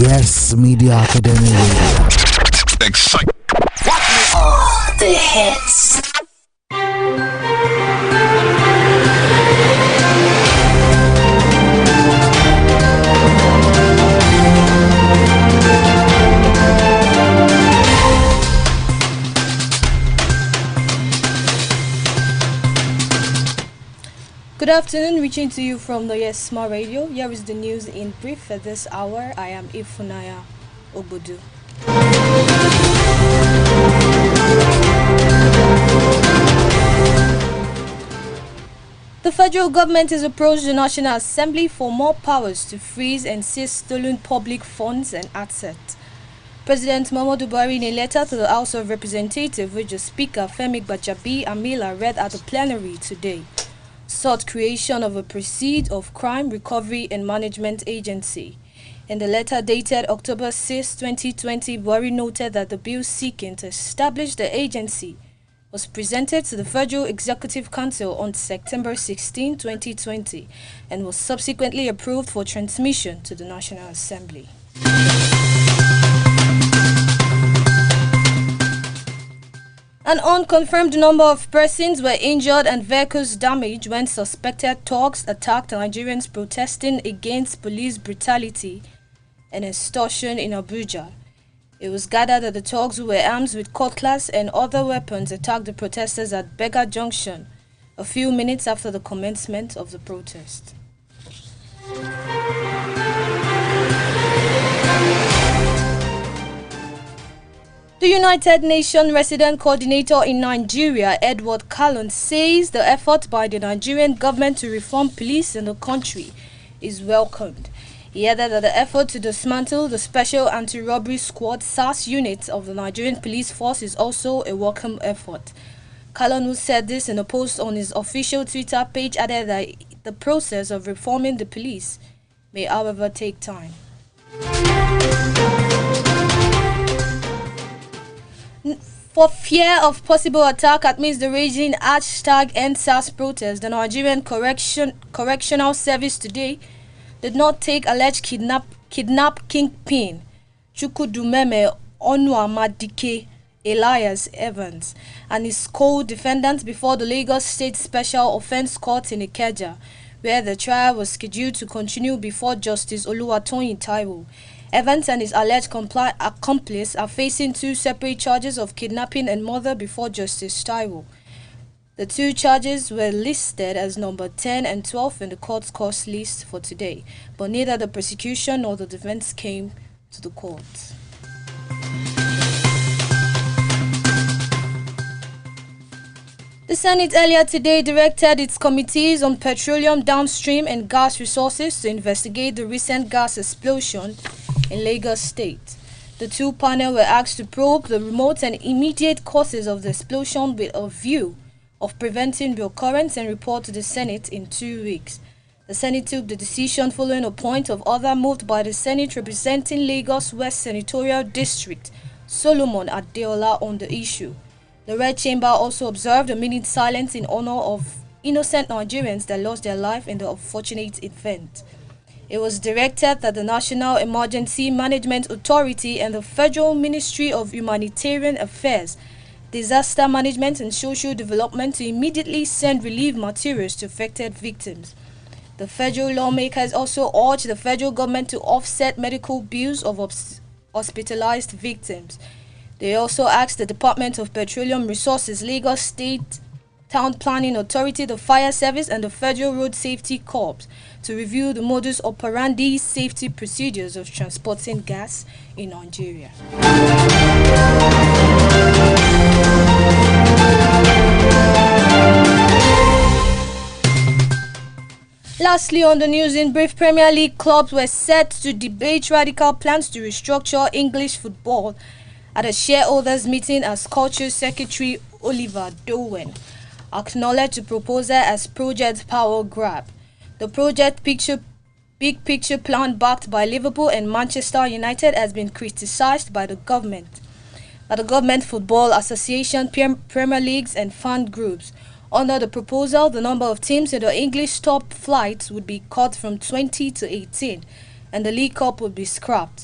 Yes Media Academy Radio. Excite. The hits. Good afternoon, reaching to you from the Yes Smart Radio. Here is the news in brief for this hour. I am Ifunanya, Ogbodu. The federal government has approached the National Assembly for more powers to freeze and seize stolen public funds and assets. President Muhammadu Buhari, in a letter to the House of Representatives, which the Speaker Femi Gbajabiamila read at the plenary today, sought creation of a Proceeds of Crime Recovery and Management Agency. In the letter dated October 6, 2020, Buhari noted that the bill seeking to establish the agency was presented to the Federal Executive Council on September 16, 2020, and was subsequently approved for transmission to the National Assembly. An unconfirmed number of persons were injured and vehicles damaged when suspected thugs attacked Nigerians protesting against police brutality and extortion in Abuja. It was gathered that the thugs, who were armed with cutlass and other weapons, attacked the protesters at Bega Junction a few minutes after the commencement of the protest. The United Nations Resident Coordinator in Nigeria, Edward Callon, says the effort by the Nigerian government to reform police in the country is welcomed. He added that the effort to dismantle the Special Anti-Robbery Squad (SAS) unit of the Nigerian Police Force is also a welcome effort. Callon, who said this in a post on his official Twitter page, added that the process of reforming the police may, however, take time. For fear of possible attack amidst the raging #EndSARS protest, the Nigerian Correctional Service today did not take alleged kidnap kingpin Chukwudumeme Onuamadike Elias Evans and his co-defendants before the Lagos State Special Offense Court in Ikeja, where the trial was scheduled to continue before Justice Oluwatoyin Taiwo. Evans and his alleged accomplice are facing two separate charges of kidnapping and murder before Justice Taiwo. The two charges were listed as number 10 and 12 in the court's course list for today, but neither the prosecution nor the defense came to the court. The Senate earlier today directed its committees on petroleum downstream and gas resources to investigate the recent gas explosion in Lagos State. The two panels were asked to probe the remote and immediate causes of the explosion with a view of preventing reoccurrence and report to the Senate in 2 weeks. The Senate took the decision following a point of order moved by the Senate representing Lagos West Senatorial District, Solomon Adeola, on the issue. The Red Chamber also observed a minute silence in honor of innocent Nigerians that lost their life in the unfortunate event. It was directed that the National Emergency Management Authority and the Federal Ministry of Humanitarian Affairs, Disaster Management and Social Development to immediately send relief materials to affected victims. The federal lawmakers also urged the federal government to offset medical bills of hospitalized victims. They also asked the Department of Petroleum Resources, Lagos State Town Planning Authority, the Fire Service, and the Federal Road Safety Corps to review the modus operandi safety procedures of transporting gas in Nigeria. Lastly, on the news in brief, Premier League clubs were set to debate radical plans to restructure English football at a shareholders meeting as Culture Secretary Oliver Dowen acknowledged the proposal as Project Power Grab. The big picture plan backed by Liverpool and Manchester United has been criticized by the government. By the Government Football Association, Premier Leagues and fan groups. Under the proposal, the number of teams in the English top flight would be cut from 20 to 18, and the League Cup would be scrapped.